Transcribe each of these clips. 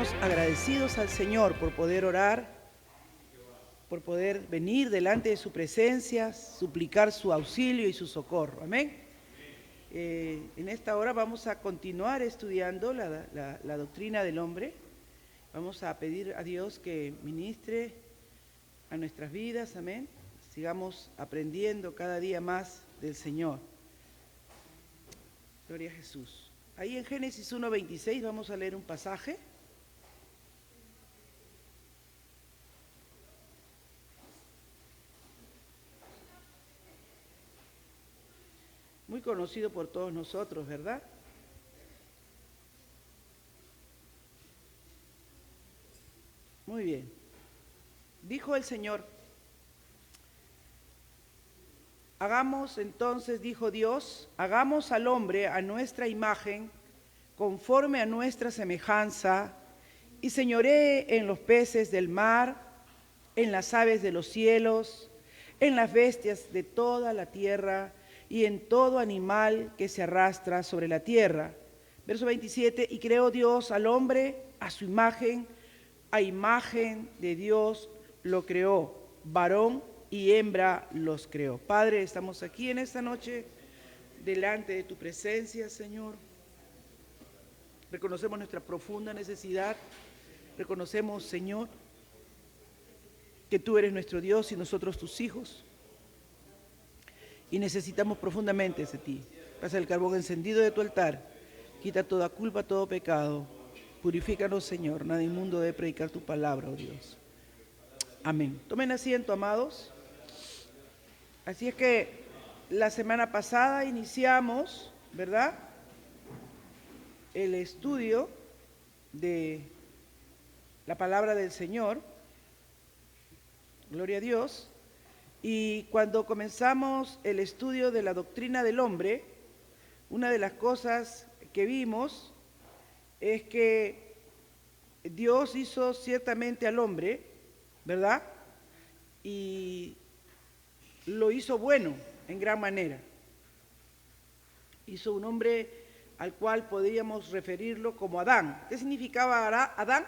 Estamos agradecidos al Señor por poder orar, por poder venir delante de su presencia, suplicar su auxilio y su socorro. Amén. En esta hora vamos a continuar estudiando la doctrina del hombre. Vamos a pedir a Dios que ministre a nuestras vidas. Amén. Sigamos aprendiendo cada día más del Señor. Gloria a Jesús. Ahí en Génesis 1:26 vamos a leer un pasaje. Muy conocido por todos nosotros, ¿verdad? Muy bien. Dijo el Señor: hagamos entonces, dijo Dios, hagamos al hombre a nuestra imagen, conforme a nuestra semejanza, y señoree en los peces del mar, en las aves de los cielos, en las bestias de toda la tierra, y en todo animal que se arrastra sobre la tierra. Verso 27, y creó Dios al hombre a su imagen, a imagen de Dios lo creó, varón y hembra los creó. Padre, estamos aquí en esta noche, delante de tu presencia, Señor. Reconocemos nuestra profunda necesidad, reconocemos, Señor, que tú eres nuestro Dios y nosotros tus hijos. Y necesitamos profundamente de ti. Pasa el carbón encendido de tu altar, quita toda culpa, todo pecado. Purifícanos, Señor, nada inmundo debe predicar tu palabra, oh Dios. Amén. Tomen asiento, amados. Así es que la semana pasada iniciamos, ¿verdad?, el estudio de la palabra del Señor. Gloria a Dios. Y cuando comenzamos el estudio de la doctrina del hombre, una de las cosas que vimos es que Dios hizo ciertamente al hombre, ¿verdad? Y lo hizo bueno en gran manera. Hizo un hombre al cual podríamos referirlo como Adán. ¿Qué significaba Adán?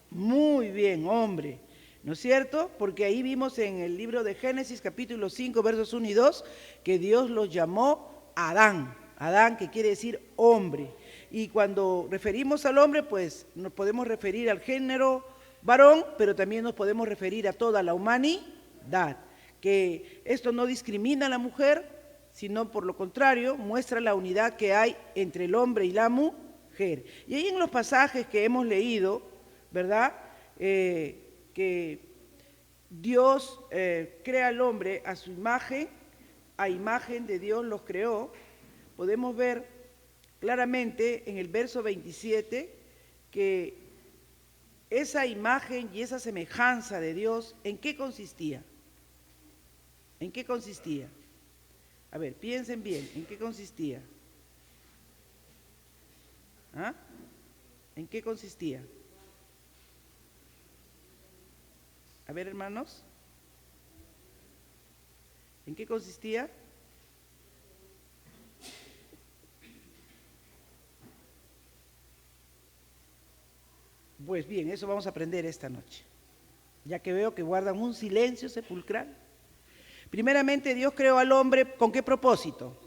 Muy bien, hombre. ¿No es cierto? Porque ahí vimos en el libro de Génesis, capítulo 5, versos 1 y 2, que Dios los llamó Adán. Adán, que quiere decir hombre. Y cuando referimos al hombre, pues nos podemos referir al género varón, pero también nos podemos referir a toda la humanidad. Que esto no discrimina a la mujer, sino por lo contrario, muestra la unidad que hay entre el hombre y la mujer. Y ahí en los pasajes que hemos leído, ¿verdad?, que Dios crea al hombre a su imagen, a imagen de Dios los creó, podemos ver claramente en el verso 27 que esa imagen y esa semejanza de Dios, ¿en qué consistía? ¿En qué consistía? A ver, piensen bien, ¿en qué consistía? ¿Ah? ¿En qué consistía? A ver, hermanos, ¿en qué consistía? Pues bien, eso vamos a aprender esta noche, ya que veo que guardan un silencio sepulcral. Primeramente, Dios creó al hombre, ¿con qué propósito?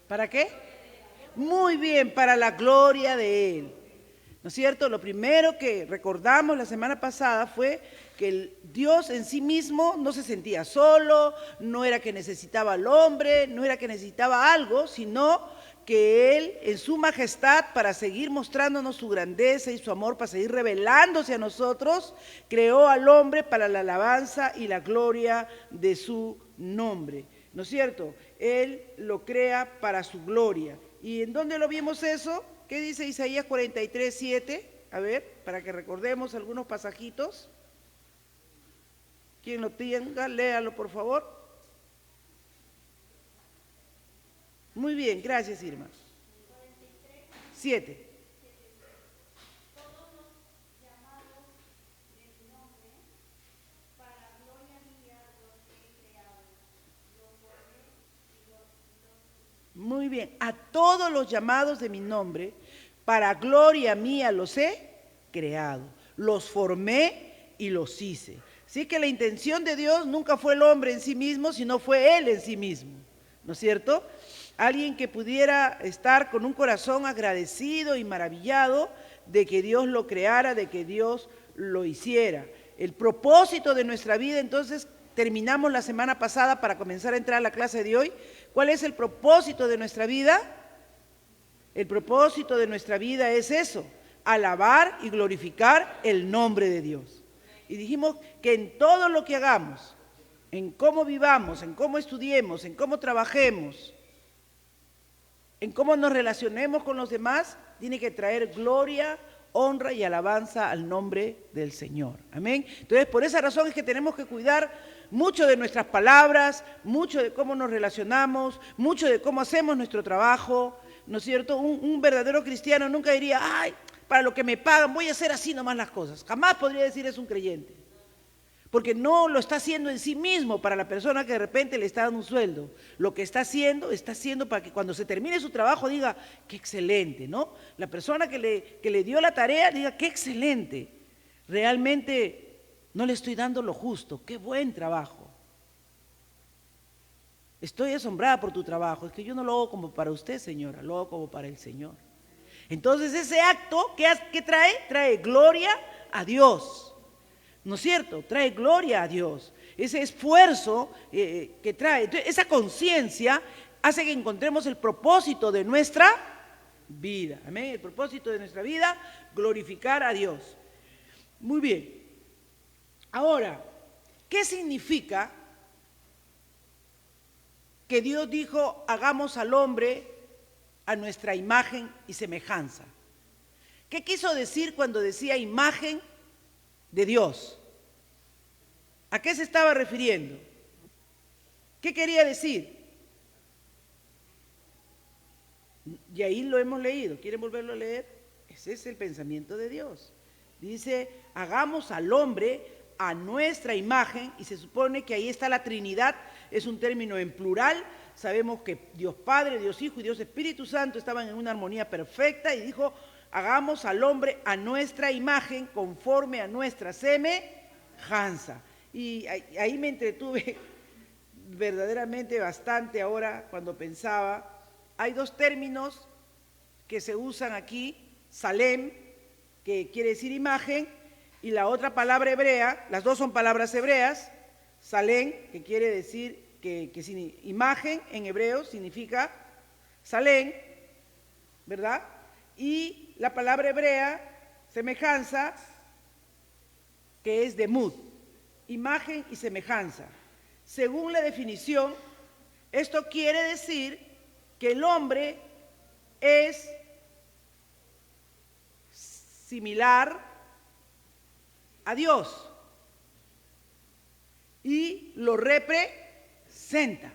¿Para qué? Muy bien, para la gloria de Él. ¿No es cierto? Lo primero que recordamos la semana pasada fue que el Dios en sí mismo no se sentía solo, no era que necesitaba al hombre, no era que necesitaba algo, sino que Él en su majestad, para seguir mostrándonos su grandeza y su amor, para seguir revelándose a nosotros, creó al hombre para la alabanza y la gloria de su nombre. ¿No es cierto? Él lo crea para su gloria. ¿Y en dónde lo vimos eso? ¿Qué dice Isaías 43:7? A ver, para que recordemos algunos pasajitos. Quien lo tenga, léalo por favor. Muy bien, gracias Irma. 7. Muy bien, a todos todos los llamados de mi nombre, para gloria mía los he creado, los formé y los hice. Así que la intención de Dios nunca fue el hombre en sí mismo, sino fue Él en sí mismo, ¿no es cierto? Alguien que pudiera estar con un corazón agradecido y maravillado de que Dios lo creara, de que Dios lo hiciera. El propósito de nuestra vida, entonces, terminamos la semana pasada para comenzar a entrar a la clase de hoy. ¿Cuál es el propósito de nuestra vida? El propósito de nuestra vida es eso, alabar y glorificar el nombre de Dios. Y dijimos que en todo lo que hagamos, en cómo vivamos, en cómo estudiemos, en cómo trabajemos, en cómo nos relacionemos con los demás, tiene que traer gloria, honra y alabanza al nombre del Señor. Amén. Entonces, por esa razón es que tenemos que cuidar mucho de nuestras palabras, mucho de cómo nos relacionamos, mucho de cómo hacemos nuestro trabajo, ¿no es cierto? Un verdadero cristiano nunca diría, ay, para lo que me pagan voy a hacer así nomás las cosas. Jamás podría decir es un creyente. Porque no lo está haciendo en sí mismo para la persona que de repente le está dando un sueldo. Lo que está haciendo para que cuando se termine su trabajo diga, qué excelente, ¿no? La persona que le dio la tarea diga, qué excelente. Realmente no le estoy dando lo justo, qué buen trabajo. Estoy asombrada por tu trabajo, es que yo no lo hago como para usted, señora, lo hago como para el Señor. Entonces ese acto, ¿qué trae? Trae gloria a Dios. ¿No es cierto? Trae gloria a Dios. Ese esfuerzo que trae, entonces, esa conciencia hace que encontremos el propósito de nuestra vida. Amén. El propósito de nuestra vida, glorificar a Dios. Muy bien. Ahora, ¿qué significa que Dios dijo, hagamos al hombre a nuestra imagen y semejanza? ¿Qué quiso decir cuando decía imagen de Dios? ¿A qué se estaba refiriendo? ¿Qué quería decir? Y ahí lo hemos leído. ¿Quieren volverlo a leer? Ese es el pensamiento de Dios. Dice, hagamos al hombre a nuestra imagen, y se supone que ahí está la Trinidad, es un término en plural. Sabemos que Dios Padre, Dios Hijo y Dios Espíritu Santo estaban en una armonía perfecta y dijo, hagamos al hombre a nuestra imagen conforme a nuestra semejanza. Y ahí me entretuve verdaderamente bastante ahora cuando pensaba. Hay dos términos que se usan aquí, Salem, que quiere decir imagen, y la otra palabra hebrea, las dos son palabras hebreas, Salem, que quiere decir que imagen en hebreo significa Salem, ¿verdad? Y la palabra hebrea, semejanza, que es demut, imagen y semejanza. Según la definición, esto quiere decir que el hombre es similar a Dios y lo representa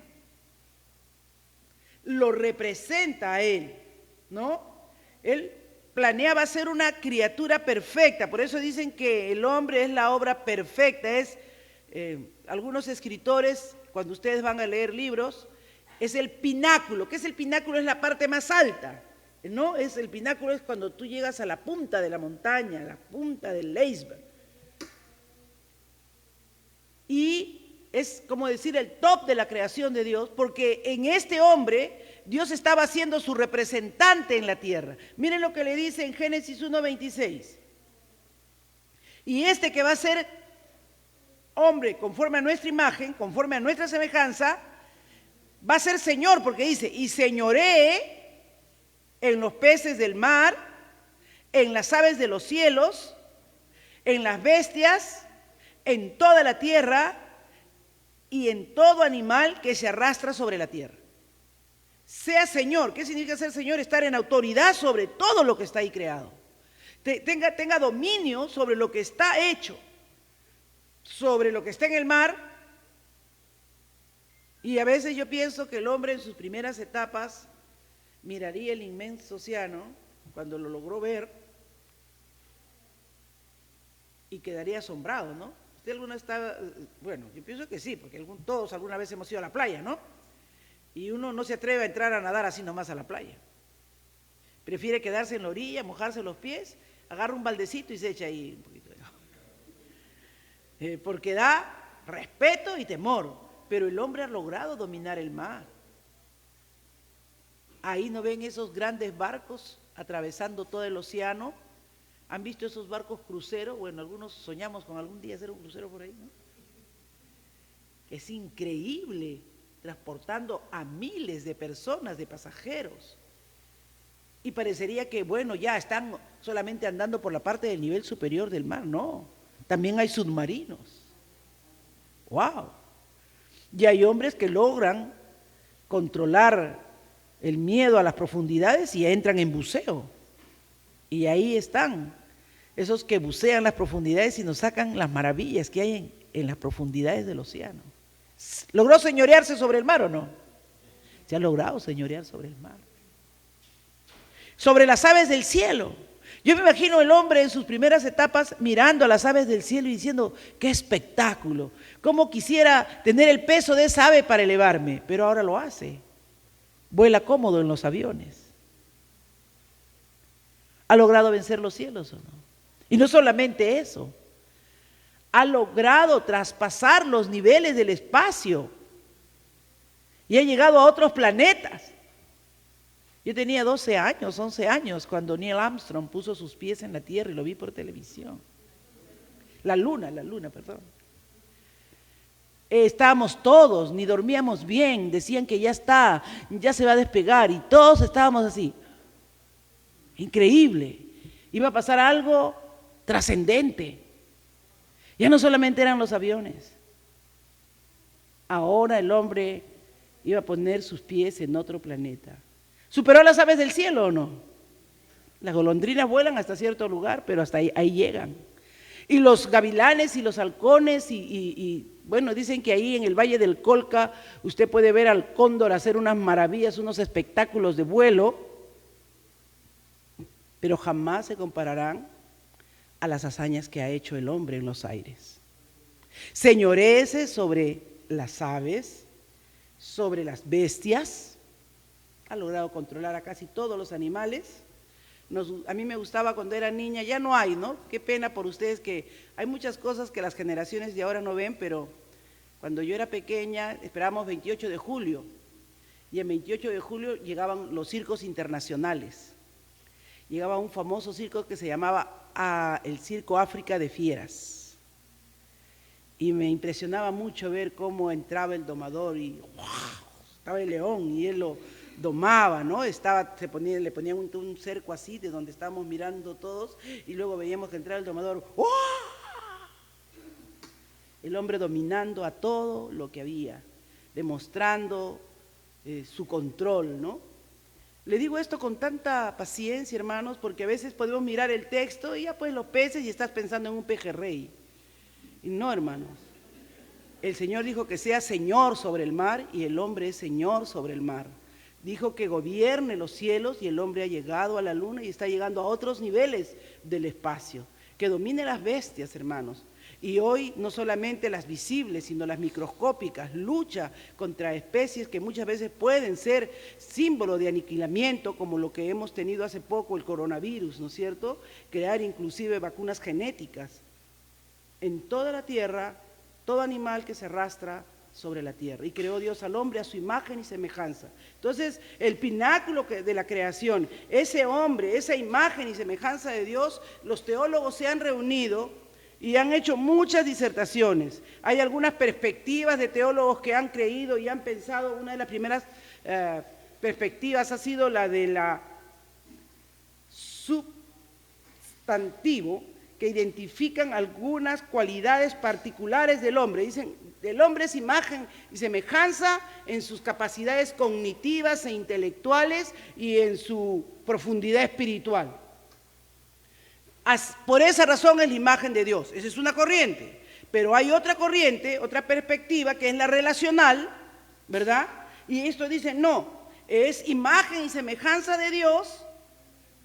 a Él, ¿no? Él planeaba ser una criatura perfecta, por eso dicen que el hombre es la obra perfecta. Algunos escritores, cuando ustedes van a leer libros, es el pináculo. ¿Qué es el pináculo? Es la parte más alta, ¿no? El pináculo es cuando tú llegas a la punta de la montaña, a la punta del iceberg. Y es como decir el top de la creación de Dios, porque en este hombre Dios estaba siendo su representante en la tierra. Miren lo que le dice en Génesis 1:26. Y este que va a ser hombre conforme a nuestra imagen, conforme a nuestra semejanza, va a ser Señor, porque dice, y señoree en los peces del mar, en las aves de los cielos, en las bestias, en toda la tierra y en todo animal que se arrastra sobre la tierra. Sea Señor. ¿Qué significa ser Señor? Estar en autoridad sobre todo lo que está ahí creado. Tenga dominio sobre lo que está hecho, sobre lo que está en el mar. Y a veces yo pienso que el hombre en sus primeras etapas miraría el inmenso océano cuando lo logró ver y quedaría asombrado, ¿no? ¿Usted alguna está? Bueno, yo pienso que sí, porque todos alguna vez hemos ido a la playa, ¿no? Y uno no se atreve a entrar a nadar así nomás a la playa. Prefiere quedarse en la orilla, mojarse los pies, agarra un baldecito y se echa ahí un poquito de agua. Porque da respeto y temor, pero el hombre ha logrado dominar el mar. Ahí no ven esos grandes barcos atravesando todo el océano. ¿Han visto esos barcos cruceros? Bueno, algunos soñamos con algún día hacer un crucero por ahí, ¿no? Es increíble, transportando a miles de personas, de pasajeros. Y parecería que, bueno, ya están solamente andando por la parte del nivel superior del mar. No, también hay submarinos. ¡Wow! Y hay hombres que logran controlar el miedo a las profundidades y entran en buceo. Y ahí están, esos que bucean las profundidades y nos sacan las maravillas que hay en las profundidades del océano. ¿Logró señorearse sobre el mar o no? Se ha logrado señorear sobre el mar. Sobre las aves del cielo. Yo me imagino el hombre en sus primeras etapas mirando a las aves del cielo y diciendo, ¡qué espectáculo! ¿Cómo quisiera tener el peso de esa ave para elevarme? Pero ahora lo hace. Vuela cómodo en los aviones. ¿Ha logrado vencer los cielos o no? Y no solamente eso, ha logrado traspasar los niveles del espacio y ha llegado a otros planetas. Yo tenía 12 años, 11 años cuando Neil Armstrong puso sus pies en la Tierra y lo vi por televisión. La luna, perdón. Estábamos todos, ni dormíamos bien, decían que ya está, ya se va a despegar y todos estábamos así. Increíble, iba a pasar algo trascendente. Ya no solamente eran los aviones, ahora el hombre iba a poner sus pies en otro planeta. ¿Superó las aves del cielo o no? Las golondrinas vuelan hasta cierto lugar, pero hasta ahí llegan. Y los gavilanes y los halcones bueno, dicen que ahí en el Valle del Colca usted puede ver al cóndor hacer unas maravillas, unos espectáculos de vuelo, pero jamás se compararán a las hazañas que ha hecho el hombre en los aires. Señorece sobre las aves, sobre las bestias, ha logrado controlar a casi todos los animales. A mí me gustaba cuando era niña, ya no hay, ¿no? Qué pena por ustedes que hay muchas cosas que las generaciones de ahora no ven, pero cuando yo era pequeña esperábamos 28 de julio y el 28 de julio llegaban los circos internacionales. Llegaba un famoso circo que se llamaba el Circo África de Fieras. Y me impresionaba mucho ver cómo entraba el domador y ¡wow! Estaba el león y él lo domaba, ¿no? Le ponían un cerco así de donde estábamos mirando todos y luego veíamos que entraba el domador. ¡Oh! El hombre dominando a todo lo que había, demostrando su control, ¿no? Le digo esto con tanta paciencia, hermanos, porque a veces podemos mirar el texto y ya pues los peces y estás pensando en un pejerrey. Y no, hermanos. El Señor dijo que sea Señor sobre el mar y el hombre es Señor sobre el mar. Dijo que gobierne los cielos y el hombre ha llegado a la luna y está llegando a otros niveles del espacio. Que domine las bestias, hermanos. Y hoy no solamente las visibles, sino las microscópicas, lucha contra especies que muchas veces pueden ser símbolo de aniquilamiento, como lo que hemos tenido hace poco, el coronavirus, ¿no es cierto? Crear inclusive vacunas genéticas. En toda la tierra, todo animal que se arrastra sobre la tierra. Y creó Dios al hombre a su imagen y semejanza. Entonces, el pináculo de la creación, ese hombre, esa imagen y semejanza de Dios, los teólogos se han reunido y han hecho muchas disertaciones. Hay algunas perspectivas de teólogos que han creído y han pensado, una de las primeras perspectivas ha sido la de la substantivo, que identifican algunas cualidades particulares del hombre. Dicen, el hombre es imagen y semejanza en sus capacidades cognitivas e intelectuales y en su profundidad espiritual. Por esa razón es la imagen de Dios. Esa es una corriente. Pero hay otra corriente, otra perspectiva, que es la relacional, ¿verdad? Y esto dice, no, es imagen y semejanza de Dios,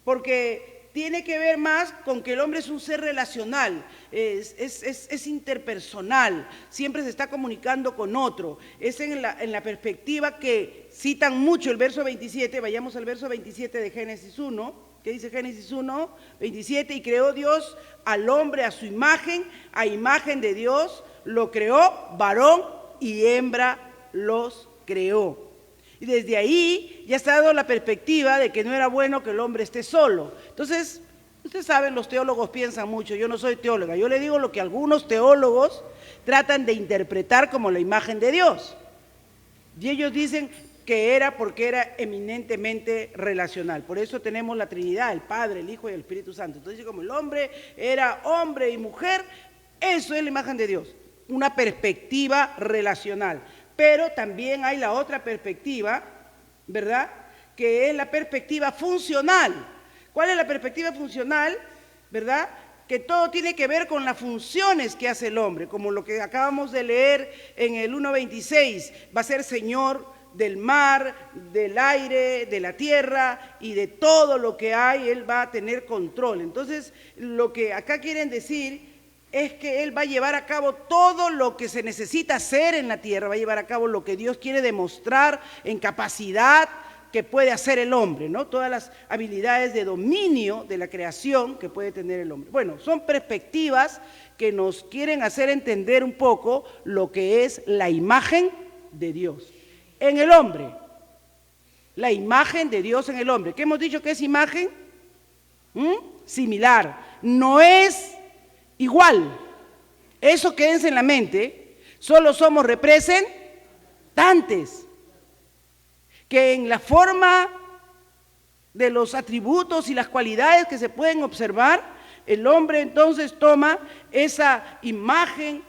porque tiene que ver más con que el hombre es un ser relacional, es interpersonal, siempre se está comunicando con otro. Es en la perspectiva que citan mucho el verso 27, vayamos al verso 27 de Génesis 1, ¿qué dice Génesis 1, 27? Y creó Dios al hombre a su imagen, a imagen de Dios lo creó, varón y hembra los creó. Y desde ahí ya está dando la perspectiva de que no era bueno que el hombre esté solo. Entonces, ustedes saben, los teólogos piensan mucho, yo no soy teóloga, yo le digo lo que algunos teólogos tratan de interpretar como la imagen de Dios. Y ellos dicen que era porque era eminentemente relacional. Por eso tenemos la Trinidad, el Padre, el Hijo y el Espíritu Santo. Entonces, como el hombre era hombre y mujer, eso es la imagen de Dios, una perspectiva relacional. Pero también hay la otra perspectiva, ¿verdad?, que es la perspectiva funcional. ¿Cuál es la perspectiva funcional? ¿Verdad? Que todo tiene que ver con las funciones que hace el hombre, como lo que acabamos de leer en el 1.26, va a ser Señor del mar, del aire, de la tierra y de todo lo que hay, Él va a tener control. Entonces, lo que acá quieren decir es que Él va a llevar a cabo todo lo que se necesita hacer en la tierra, va a llevar a cabo lo que Dios quiere demostrar en capacidad que puede hacer el hombre, ¿no? Todas las habilidades de dominio de la creación que puede tener el hombre. Bueno, son perspectivas que nos quieren hacer entender un poco lo que es la imagen de Dios en el hombre. La imagen de Dios en el hombre. ¿Qué hemos dicho que es imagen? Similar. No es igual. Eso quédense en la mente. Solo somos representantes. Que en la forma de los atributos y las cualidades que se pueden observar, el hombre entonces toma esa imagen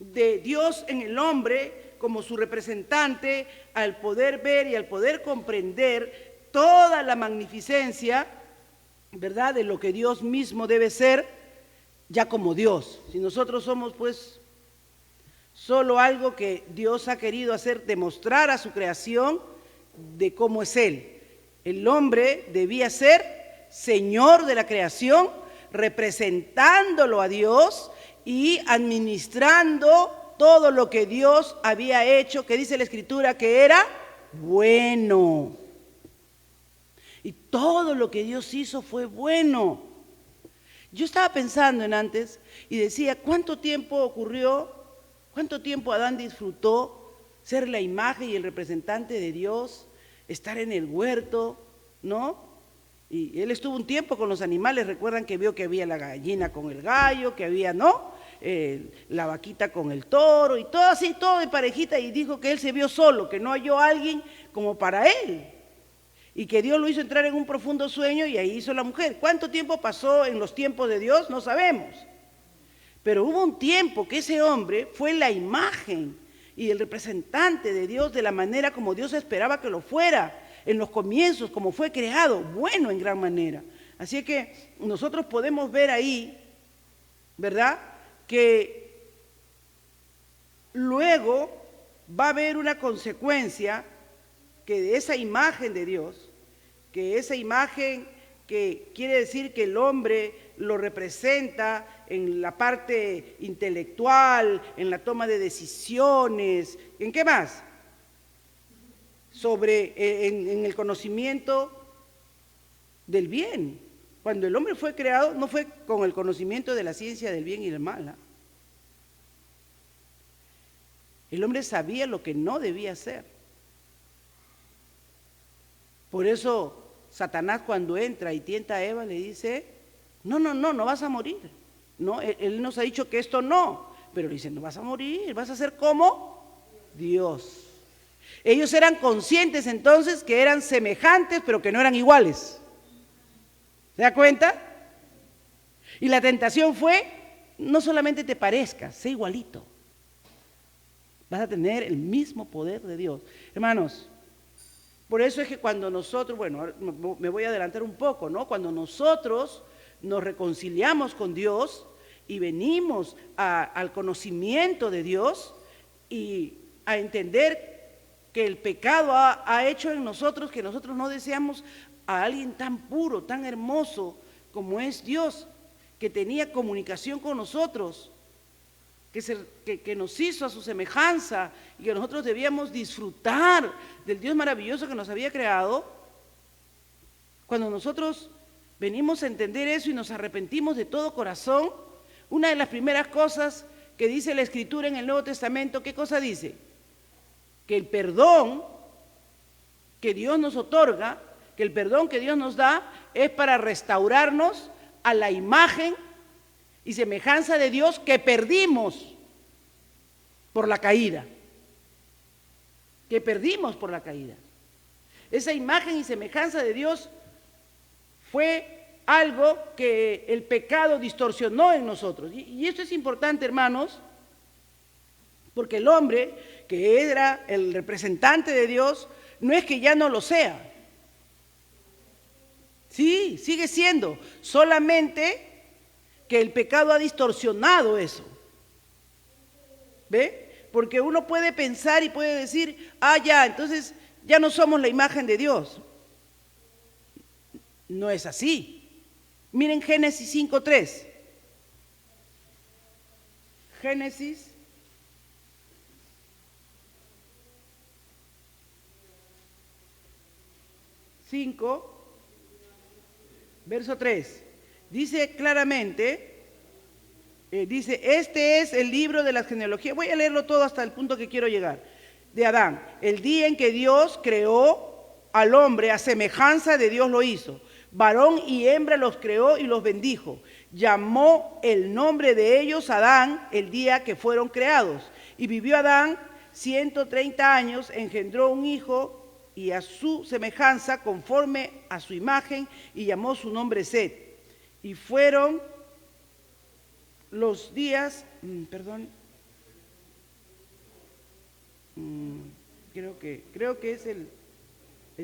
de Dios en el hombre como su representante, al poder ver y al poder comprender toda la magnificencia, ¿verdad?, de lo que Dios mismo debe ser ya como Dios. Si nosotros somos pues solo algo que Dios ha querido hacer, demostrar a su creación de cómo es Él. El hombre debía ser Señor de la creación, representándolo a Dios y administrando todo lo que Dios había hecho, que dice la Escritura que era bueno. Y todo lo que Dios hizo fue bueno. Yo estaba pensando en antes y decía, ¿cuánto tiempo ocurrió? ¿Cuánto tiempo Adán disfrutó ser la imagen y el representante de Dios, estar en el huerto, ¿no? Y él estuvo un tiempo con los animales, recuerdan que vio que había la gallina con el gallo, que había, ¿no?, la vaquita con el toro y todo así, todo de parejita, y dijo que él se vio solo, que no halló a alguien como para él, y que Dios lo hizo entrar en un profundo sueño y ahí hizo la mujer. ¿Cuánto tiempo pasó en los tiempos de Dios? No sabemos, pero hubo un tiempo que ese hombre fue la imagen y el representante de Dios de la manera como Dios esperaba que lo fuera, en los comienzos, como fue creado, bueno en gran manera. Así que nosotros podemos ver ahí, ¿verdad?, que luego va a haber una consecuencia que de esa imagen de Dios, que esa imagen que quiere decir que el hombre lo representa en la parte intelectual, en la toma de decisiones, ¿en qué más? En el conocimiento del bien. Cuando el hombre fue creado, no fue con el conocimiento de la ciencia del bien y del mal. El hombre sabía lo que no debía hacer. Por eso Satanás, cuando entra y tienta a Eva, le dice, no vas a morir. No, él nos ha dicho que esto no, pero le dice, no vas a morir, vas a ser como Dios. Ellos eran conscientes entonces que eran semejantes, pero que no eran iguales. ¿Se da cuenta? Y la tentación fue, no solamente te parezcas, sé igualito. Vas a tener el mismo poder de Dios. Hermanos, por eso es que cuando nosotros, bueno, me voy a adelantar un poco, ¿no? Cuando nosotros nos reconciliamos con Dios y venimos al conocimiento de Dios y a entender que el pecado ha hecho en nosotros que nosotros no deseamos a alguien tan puro, tan hermoso, como es Dios, que tenía comunicación con nosotros, que nos hizo a su semejanza y que nosotros debíamos disfrutar del Dios maravilloso que nos había creado. Cuando nosotros venimos a entender eso y nos arrepentimos de todo corazón, una de las primeras cosas que dice la Escritura en el Nuevo Testamento, ¿qué cosa dice? Que el perdón que Dios nos otorga, que el perdón que Dios nos da, es para restaurarnos a la imagen y semejanza de Dios que perdimos por la caída. Que perdimos por la caída. Esa imagen y semejanza de Dios fue algo que el pecado distorsionó en nosotros. Y esto es importante, hermanos, porque el hombre, que era el representante de Dios, no es que ya no lo sea. Sí, sigue siendo, solamente que el pecado ha distorsionado eso. ¿Ve? Porque uno puede pensar y puede decir, ya, entonces ya no somos la imagen de Dios. No es así. Miren Génesis 5:3. Génesis 5, verso 3. Dice claramente, dice, este es el libro de las genealogías. Voy a leerlo todo hasta el punto que quiero llegar. De Adán, el día en que Dios creó al hombre, a semejanza de Dios lo hizo. Varón y hembra los creó y los bendijo. Llamó el nombre de ellos Adán el día que fueron creados. Y vivió Adán 130 años, engendró un hijo y a su semejanza, conforme a su imagen, y llamó su nombre Set. Y fueron los días, creo que es el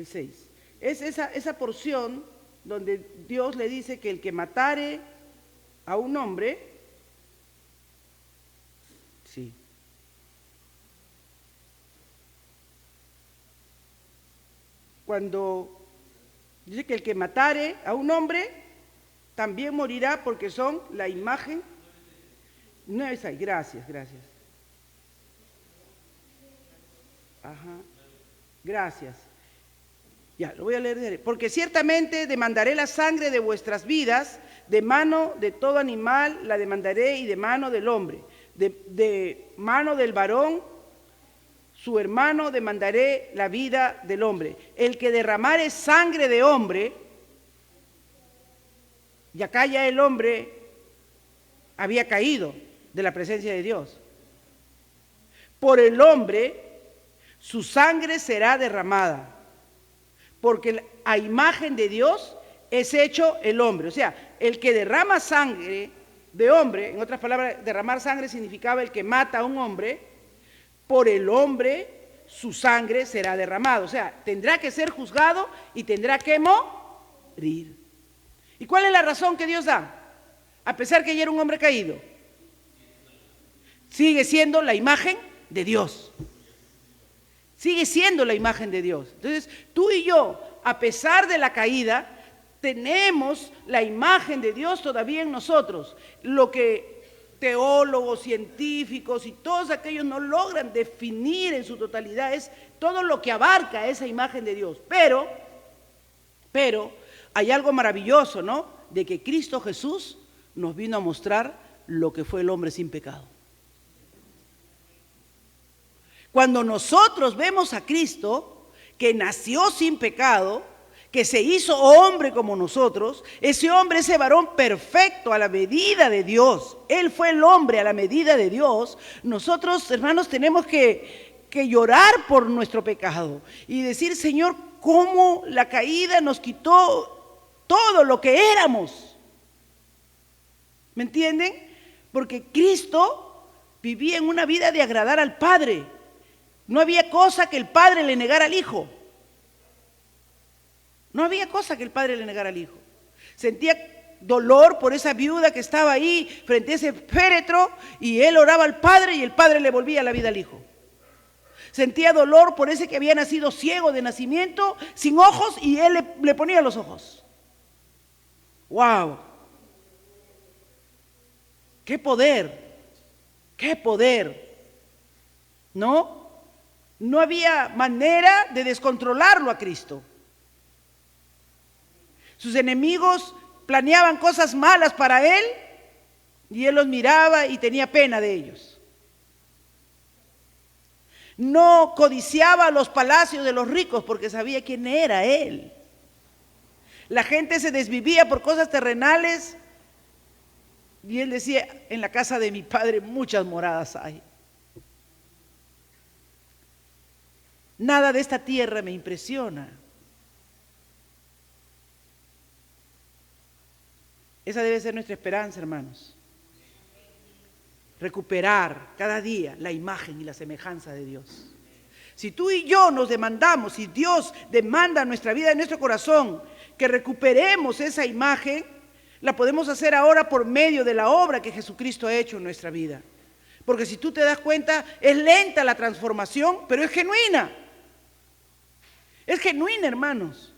6. Es esa porción donde Dios le dice que el que matare a un hombre, sí, cuando dice que el que matare a un hombre también morirá porque son la imagen. No es ahí, gracias. Ajá, gracias. Ya, lo voy a leer. Porque ciertamente demandaré la sangre de vuestras vidas, de mano de todo animal la demandaré y de mano del hombre, de mano del varón, su hermano demandaré la vida del hombre. El que derramare sangre de hombre, y acá ya el hombre había caído de la presencia de Dios. Por el hombre su sangre será derramada, porque a imagen de Dios es hecho el hombre. O sea, el que derrama sangre de hombre, en otras palabras, derramar sangre significaba el que mata a un hombre, por el hombre su sangre será derramada. O sea, tendrá que ser juzgado y tendrá que morir. ¿Y cuál es la razón que Dios da? A pesar que ya era un hombre caído, sigue siendo la imagen de Dios. Sigue siendo la imagen de Dios. Entonces, tú y yo, a pesar de la caída, tenemos la imagen de Dios todavía en nosotros. Lo que teólogos, científicos y todos aquellos no logran definir en su totalidad es todo lo que abarca esa imagen de Dios. Pero hay algo maravilloso, ¿no? De que Cristo Jesús nos vino a mostrar lo que fue el hombre sin pecado. Cuando nosotros vemos a Cristo, que nació sin pecado, que se hizo hombre como nosotros, ese hombre, ese varón perfecto a la medida de Dios, él fue el hombre a la medida de Dios. Nosotros, hermanos, tenemos que llorar por nuestro pecado y decir, Señor, cómo la caída nos quitó todo lo que éramos. ¿Me entienden? Porque Cristo vivía en una vida de agradar al Padre. No había cosa que el Padre le negara al Hijo. No había cosa que el Padre le negara al Hijo. Sentía dolor por esa viuda que estaba ahí frente a ese féretro y él oraba al Padre y el Padre le volvía la vida al Hijo. Sentía dolor por ese que había nacido ciego de nacimiento, sin ojos, y él le ponía los ojos. ¡Wow! ¡Qué poder! ¡Qué poder! ¿No? No había manera de descontrolarlo a Cristo. Sus enemigos planeaban cosas malas para él y él los miraba y tenía pena de ellos. No codiciaba los palacios de los ricos porque sabía quién era él. La gente se desvivía por cosas terrenales y él decía, en la casa de mi padre muchas moradas hay. Nada de esta tierra me impresiona. Esa debe ser nuestra esperanza, hermanos. Recuperar cada día la imagen y la semejanza de Dios. Si tú y yo nos demandamos, si Dios demanda en nuestra vida, en nuestro corazón, que recuperemos esa imagen, la podemos hacer ahora por medio de la obra que Jesucristo ha hecho en nuestra vida. Porque si tú te das cuenta, es lenta la transformación, pero es genuina. Es genuina, hermanos.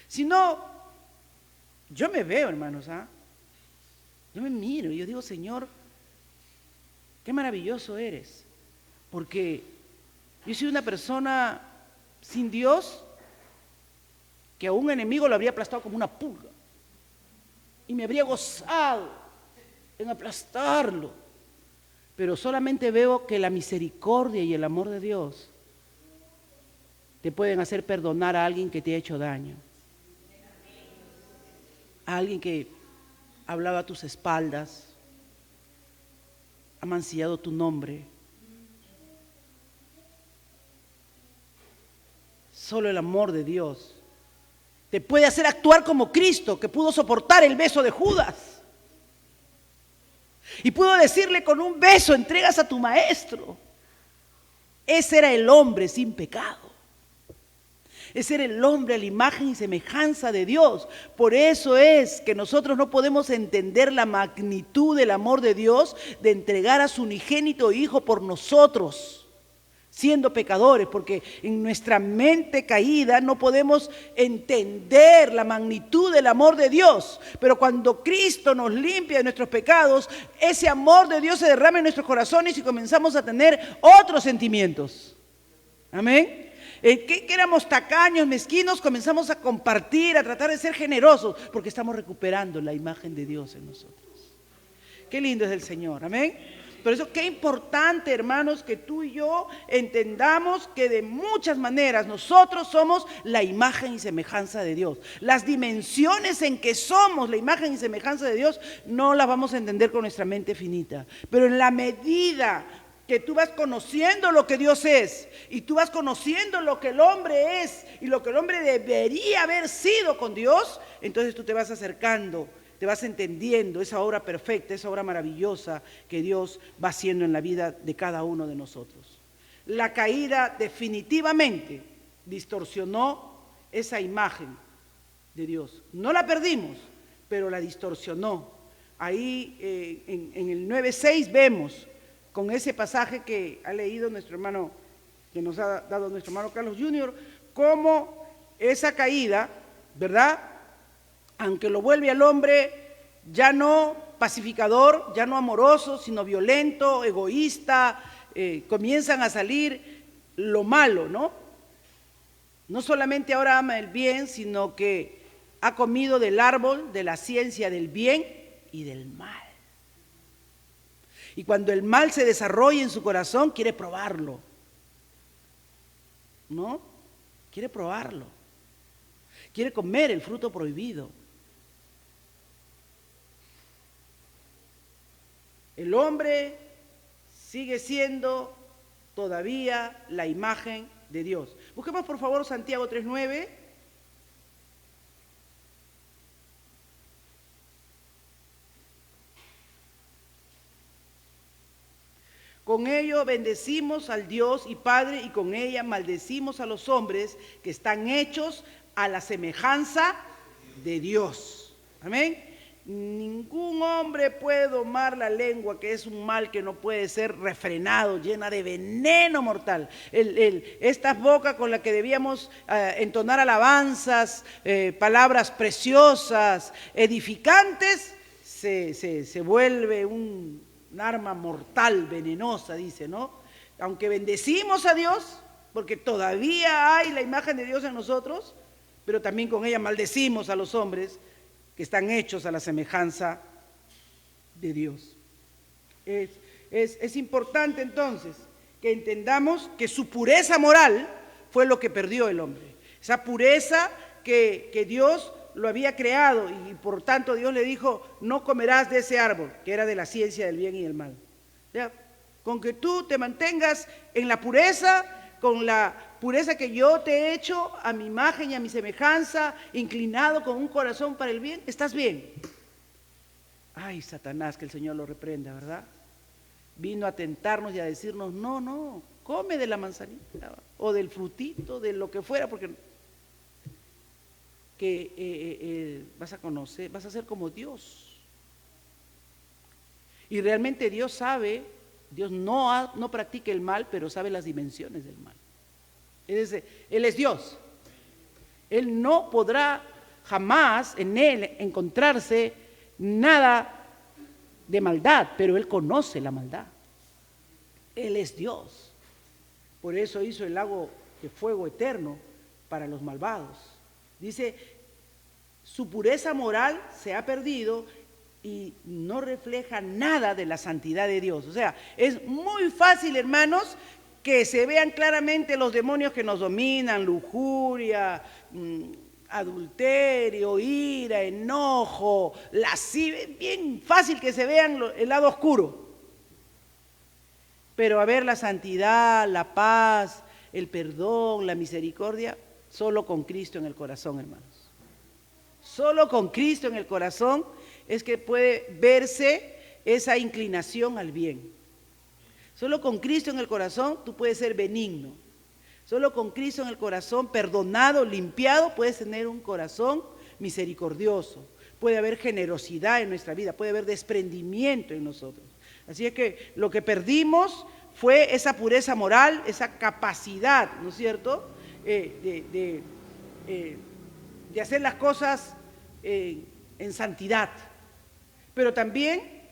Si no, yo me veo, hermanos, yo me miro y yo digo, Señor, qué maravilloso eres. Porque yo soy una persona sin Dios que a un enemigo lo habría aplastado como una pulga. Y me habría gozado en aplastarlo. Pero solamente veo que la misericordia y el amor de Dios te pueden hacer perdonar a alguien que te ha hecho daño. A alguien que hablaba a tus espaldas, ha mancillado tu nombre. Solo el amor de Dios te puede hacer actuar como Cristo, que pudo soportar el beso de Judas. Y pudo decirle, con un beso entregas a tu maestro. Ese era el hombre sin pecado. Ese era el hombre a la imagen y semejanza de Dios. Por eso es que nosotros no podemos entender la magnitud del amor de Dios de entregar a su unigénito Hijo por nosotros, siendo pecadores, porque en nuestra mente caída no podemos entender la magnitud del amor de Dios. Pero cuando Cristo nos limpia de nuestros pecados, ese amor de Dios se derrama en nuestros corazones y comenzamos a tener otros sentimientos. Amén. Que éramos tacaños, mezquinos, comenzamos a compartir, a tratar de ser generosos, porque estamos recuperando la imagen de Dios en nosotros. Qué lindo es el Señor, amén. Por eso qué importante, hermanos, que tú y yo entendamos que de muchas maneras nosotros somos la imagen y semejanza de Dios. Las dimensiones en que somos la imagen y semejanza de Dios no las vamos a entender con nuestra mente finita, pero en la medida que tú vas conociendo lo que Dios es y tú vas conociendo lo que el hombre es y lo que el hombre debería haber sido con Dios, entonces tú te vas acercando, te vas entendiendo esa obra perfecta, esa obra maravillosa que Dios va haciendo en la vida de cada uno de nosotros. La caída definitivamente distorsionó esa imagen de Dios. No la perdimos, pero la distorsionó. Ahí en el 9:6 vemos, con ese pasaje que ha leído nuestro hermano, que nos ha dado nuestro hermano Carlos Jr., cómo esa caída, ¿verdad?, aunque lo vuelve al hombre ya no pacificador, ya no amoroso, sino violento, egoísta, comienzan a salir lo malo, ¿no? No solamente ahora ama el bien, sino que ha comido del árbol de la ciencia del bien y del mal. Y cuando el mal se desarrolla en su corazón, quiere probarlo, ¿no? Quiere probarlo. Quiere comer el fruto prohibido. El hombre sigue siendo todavía la imagen de Dios. Busquemos por favor Santiago 3:9. Con ello bendecimos al Dios y Padre, y con ella maldecimos a los hombres que están hechos a la semejanza de Dios. Amén. Ningún hombre hombre puede domar la lengua, que es un mal que no puede ser refrenado, llena de veneno mortal. Esta boca con la que debíamos entonar alabanzas, palabras preciosas, edificantes, se vuelve un arma mortal, venenosa, dice, ¿no? Aunque bendecimos a Dios, porque todavía hay la imagen de Dios en nosotros, pero también con ella maldecimos a los hombres que están hechos a la semejanza de Dios. Es importante entonces que entendamos que su pureza moral fue lo que perdió el hombre. Esa pureza que Dios lo había creado y por tanto Dios le dijo, no comerás de ese árbol, que era de la ciencia del bien y del mal. ¿Ya? Con que tú te mantengas en la pureza, con la pureza que yo te he hecho a mi imagen y a mi semejanza, inclinado con un corazón para el bien, estás bien. Ay, Satanás, que el Señor lo reprenda, ¿verdad? Vino a tentarnos y a decirnos, no, come de la manzanita o del frutito, de lo que fuera, porque vas a conocer, vas a ser como Dios. Y realmente Dios sabe, Dios no practica el mal, pero sabe las dimensiones del mal. Él es Dios. Él no podrá jamás en Él encontrarse nada de maldad, pero Él conoce la maldad. Él es Dios. Por eso hizo el lago de fuego eterno para los malvados. Dice, su pureza moral se ha perdido y no refleja nada de la santidad de Dios. O sea, es muy fácil, hermanos, que se vean claramente los demonios que nos dominan, lujuria, adulterio, ira, enojo, lascivia, es bien fácil que se vean el lado oscuro. Pero a ver la santidad, la paz, el perdón, la misericordia, solo con Cristo en el corazón, hermanos. Solo con Cristo en el corazón es que puede verse esa inclinación al bien. Solo con Cristo en el corazón tú puedes ser benigno. Solo con Cristo en el corazón, perdonado, limpiado, puedes tener un corazón misericordioso. Puede haber generosidad en nuestra vida, puede haber desprendimiento en nosotros. Así es que lo que perdimos fue esa pureza moral, esa capacidad, ¿no es cierto?, de hacer las cosas en santidad. Pero también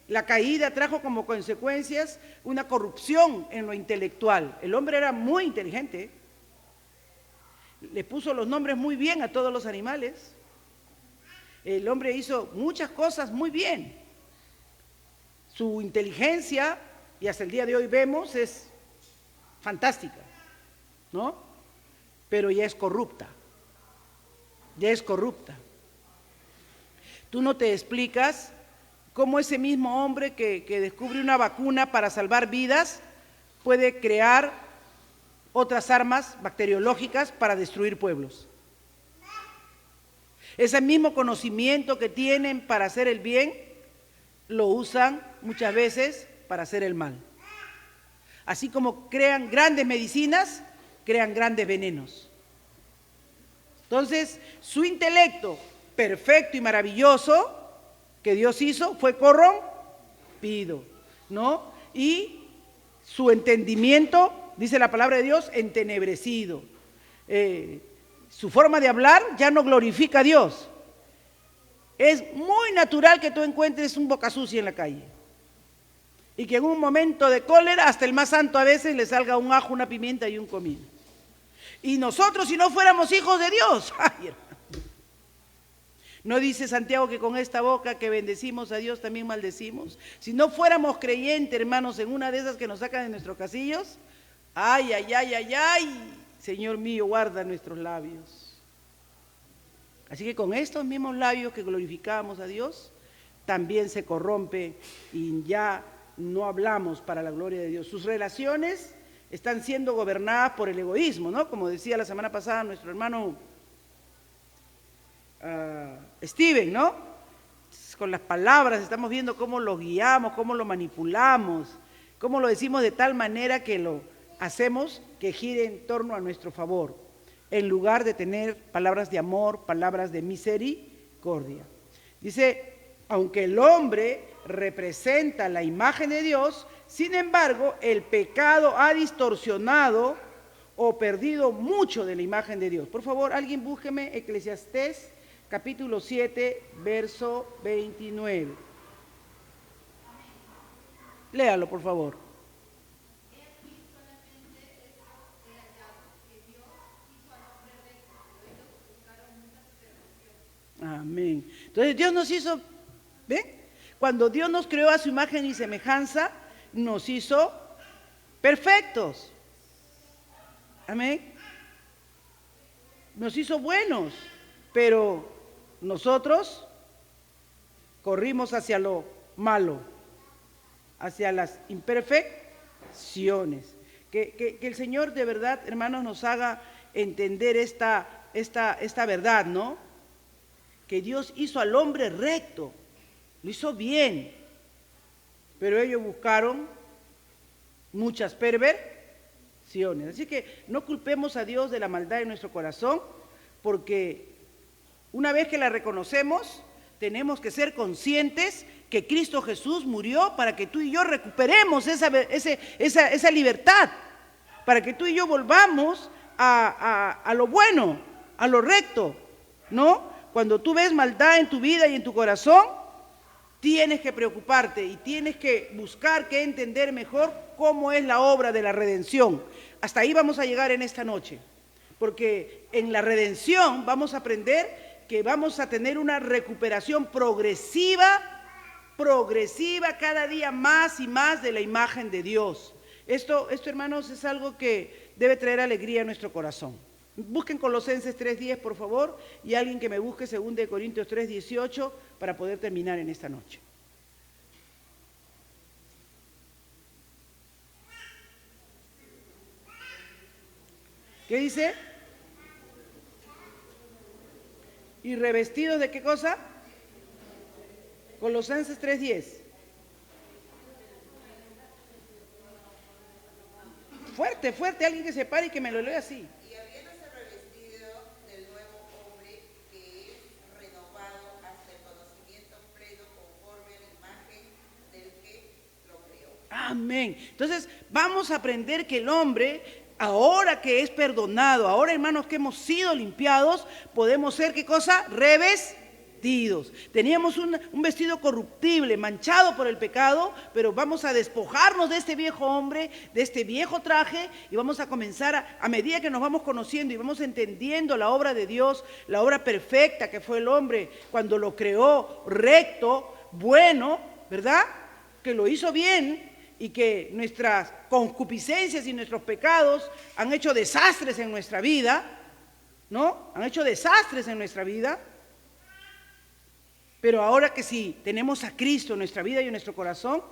la caída trajo como consecuencias una corrupción en lo intelectual. El hombre era muy inteligente, le puso los nombres muy bien a todos los animales. El hombre hizo muchas cosas muy bien. Su inteligencia, y hasta el día de hoy vemos, es fantástica, ¿no? Pero ya es corrupta. Ya es corrupta. Tú no te explicas cómo ese mismo hombre que descubre una vacuna para salvar vidas puede crear otras armas bacteriológicas para destruir pueblos. Ese mismo conocimiento que tienen para hacer el bien, lo usan muchas veces para hacer el mal. Así como crean grandes medicinas, crean grandes venenos. Entonces, su intelecto perfecto y maravilloso que Dios hizo fue corrompido, ¿no? Y su entendimiento, dice la palabra de Dios, entenebrecido. Su forma de hablar ya no glorifica a Dios. Es muy natural que tú encuentres un boca sucia en la calle y que en un momento de cólera hasta el más santo a veces le salga un ajo, una pimienta y un comino. Y nosotros, si no fuéramos hijos de Dios, ay, hermano, ¿no dice Santiago que con esta boca que bendecimos a Dios también maldecimos? Si no fuéramos creyentes, hermanos, en una de esas que nos sacan de nuestros casillos, ay, Señor mío, guarda nuestros labios. Así que con estos mismos labios que glorificamos a Dios, también se corrompe y ya no hablamos para la gloria de Dios. Sus relaciones están siendo gobernadas por el egoísmo, ¿no? Como decía la semana pasada nuestro hermano Steven, ¿no? Con las palabras estamos viendo cómo lo guiamos, cómo lo manipulamos, cómo lo decimos de tal manera que lo hacemos que gire en torno a nuestro favor, en lugar de tener palabras de amor, palabras de misericordia. Dice Aunque el hombre representa la imagen de Dios, sin embargo, el pecado ha distorsionado o perdido mucho de la imagen de Dios. Por favor, alguien búsqueme Eclesiastés, capítulo 7, verso 29. Léalo, por favor. Amén. Entonces Dios nos hizo, ¿ven? Cuando Dios nos creó a su imagen y semejanza, nos hizo perfectos. Amén. Nos hizo buenos, pero nosotros corrimos hacia lo malo, hacia las imperfecciones. Que el Señor de verdad, hermanos, nos haga entender esta verdad, ¿no? Que Dios hizo al hombre recto, lo hizo bien, pero ellos buscaron muchas perversiones. Así que no culpemos a Dios de la maldad en nuestro corazón, porque una vez que la reconocemos, tenemos que ser conscientes que Cristo Jesús murió para que tú y yo recuperemos esa libertad, para que tú y yo volvamos a lo bueno, a lo recto, ¿no? Cuando tú ves maldad en tu vida y en tu corazón, tienes que preocuparte y tienes que buscar que entender mejor cómo es la obra de la redención. Hasta ahí vamos a llegar en esta noche, porque en la redención vamos a aprender que vamos a tener una recuperación progresiva cada día más y más de la imagen de Dios. Esto, hermanos, es algo que debe traer alegría a nuestro corazón. Busquen Colosenses 3:10, por favor, y alguien que me busque 2 Corintios 3:18 para poder terminar en esta noche. ¿Qué dice? ¿Y revestidos de qué cosa? Colosenses 3:10. Fuerte, fuerte, alguien que se pare y que me lo lea así. Amén. Entonces vamos a aprender que el hombre, ahora que es perdonado, ahora hermanos que hemos sido limpiados, podemos ser, ¿qué cosa? Revestidos. Teníamos un vestido corruptible, manchado por el pecado, pero vamos a despojarnos de este viejo hombre, de este viejo traje, y vamos a comenzar a medida que nos vamos conociendo y vamos entendiendo la obra de Dios, la obra perfecta que fue el hombre cuando lo creó recto, bueno, ¿verdad? Que lo hizo bien, y que nuestras concupiscencias y nuestros pecados han hecho desastres en nuestra vida, ¿no? Han hecho desastres en nuestra vida. Pero ahora que sí tenemos a Cristo en nuestra vida y en nuestro corazón,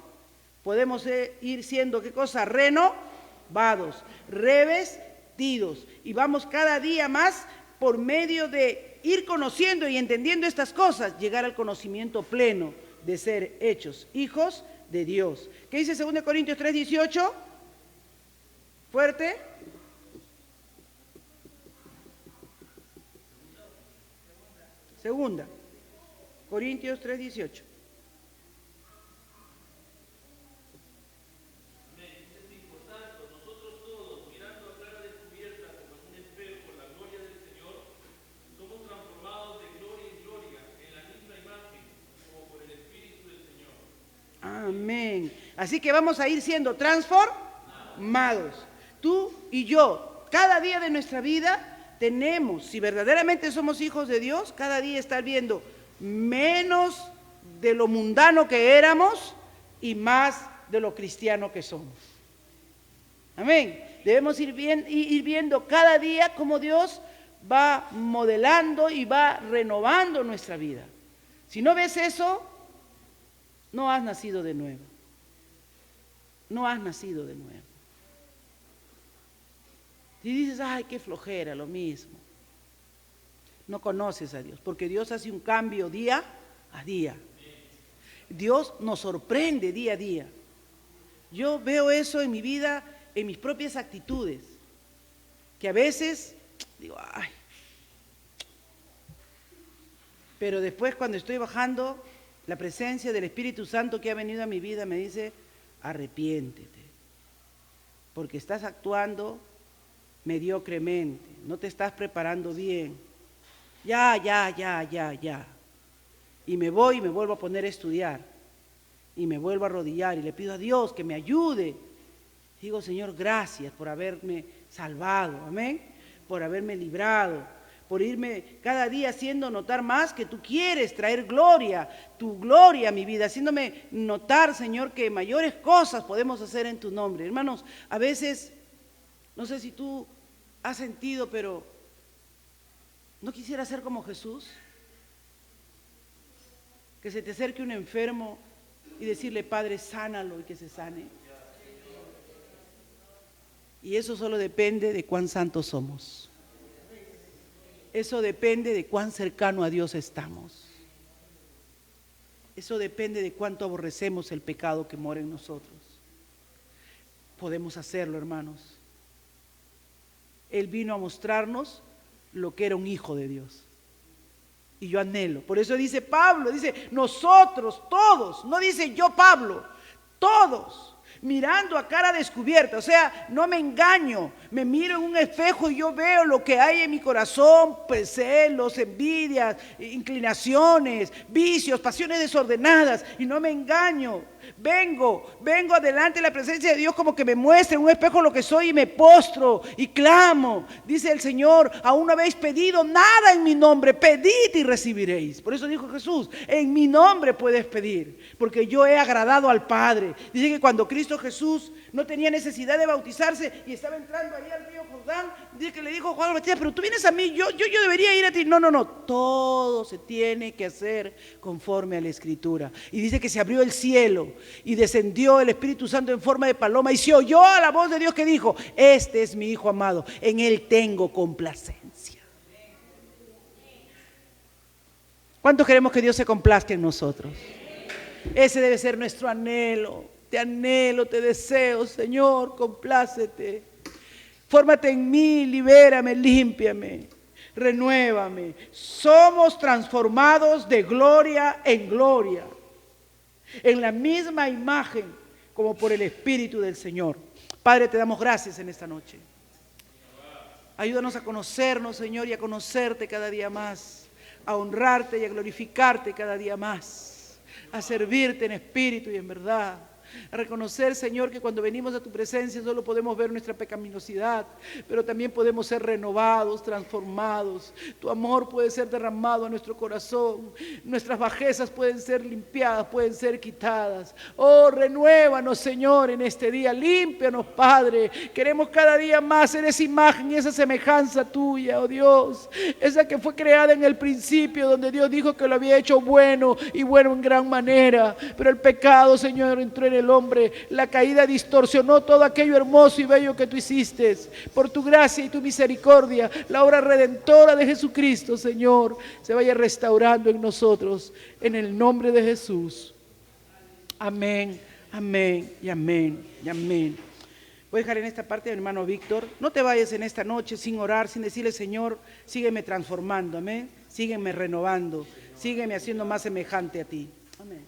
podemos ir siendo, ¿qué cosa? Renovados, revestidos. Y vamos cada día más por medio de ir conociendo y entendiendo estas cosas, llegar al conocimiento pleno de ser hechos hijos de Dios. ¿Qué dice 2 Corintios 3:18? Fuerte. Segunda Corintios 3:18. Amén. Así que vamos a ir siendo transformados. Tú y yo, cada día de nuestra vida, tenemos, si verdaderamente somos hijos de Dios, cada día estar viendo menos de lo mundano que éramos y más de lo cristiano que somos. Amén. Debemos ir viendo cada día cómo Dios va modelando y va renovando nuestra vida. Si no ves eso, no has nacido de nuevo. No has nacido de nuevo. Si dices, ay, qué flojera, lo mismo. No conoces a Dios, porque Dios hace un cambio día a día. Dios nos sorprende día a día. Yo veo eso en mi vida, en mis propias actitudes, que a veces digo, ay. Pero después cuando estoy bajando La presencia del Espíritu Santo que ha venido a mi vida me dice, arrepiéntete, porque estás actuando mediocremente, no te estás preparando bien. Ya. Y me voy y me vuelvo a poner a estudiar. Y me vuelvo a arrodillar y le pido a Dios que me ayude. Digo, Señor, gracias por haberme salvado, amén, por haberme librado, por irme cada día haciendo notar más que tú quieres traer gloria, tu gloria a mi vida, haciéndome notar, Señor, que mayores cosas podemos hacer en tu nombre. Hermanos, a veces, no sé si tú has sentido, pero ¿no quisiera ser como Jesús? Que se te acerque un enfermo y decirle, Padre, sánalo, y que se sane. Y eso solo depende de cuán santos somos. Eso depende de cuán cercano a Dios estamos. Eso depende de cuánto aborrecemos el pecado que mora en nosotros. Podemos hacerlo, hermanos. Él vino a mostrarnos lo que era un hijo de Dios. Y yo anhelo. Por eso dice Pablo, dice nosotros, todos, no dice yo Pablo, todos, mirando a cara descubierta, o sea, no me engaño, me miro en un espejo y yo veo lo que hay en mi corazón, pues celos, envidias, inclinaciones, vicios, pasiones desordenadas, y no me engaño. Vengo adelante en la presencia de Dios como que me muestre en un espejo lo que soy y me postro y clamo. Dice el Señor, aún no habéis pedido nada en mi nombre, pedid y recibiréis. Por eso dijo Jesús, en mi nombre puedes pedir, porque yo he agradado al Padre. Dice que cuando Cristo Jesús no tenía necesidad de bautizarse y estaba entrando ahí al río Jordán, dice que le dijo Juan Bautista, pero tú vienes a mí, yo debería ir a ti. No, todo se tiene que hacer conforme a la Escritura. Y dice que se abrió el cielo y descendió el Espíritu Santo en forma de paloma y se oyó a la voz de Dios que dijo, este es mi Hijo amado, en él tengo complacencia. ¿Cuántos queremos que Dios se complazca en nosotros? Ese debe ser nuestro anhelo, te deseo, Señor, complácete. Fórmate en mí, libérame, límpiame, renuévame. Somos transformados de gloria en gloria, en la misma imagen como por el Espíritu del Señor. Padre, te damos gracias en esta noche. Ayúdanos a conocernos, Señor, y a conocerte cada día más, a honrarte y a glorificarte cada día más, a servirte en espíritu y en verdad. A reconocer, Señor, que cuando venimos a tu presencia solo podemos ver nuestra pecaminosidad, pero también podemos ser renovados, transformados. Tu amor puede ser derramado a nuestro corazón, nuestras bajezas pueden ser limpiadas, pueden ser quitadas. Oh, renuévanos, Señor, en este día, límpianos, Padre. Queremos cada día más ser esa imagen y esa semejanza tuya, oh Dios, esa que fue creada en el principio, donde Dios dijo que lo había hecho bueno y bueno en gran manera, pero el pecado, Señor, entró en el hombre, la caída distorsionó todo aquello hermoso y bello que tú hiciste. Por tu gracia y tu misericordia, la obra redentora de Jesucristo, Señor, se vaya restaurando en nosotros, en el nombre de Jesús. Amén, amén y amén y amén. Voy a dejar en esta parte a mi hermano Víctor. No te vayas en esta noche sin orar, sin decirle, Señor, sígueme transformando, amén, sígueme renovando, sígueme haciendo más semejante a ti. Amén.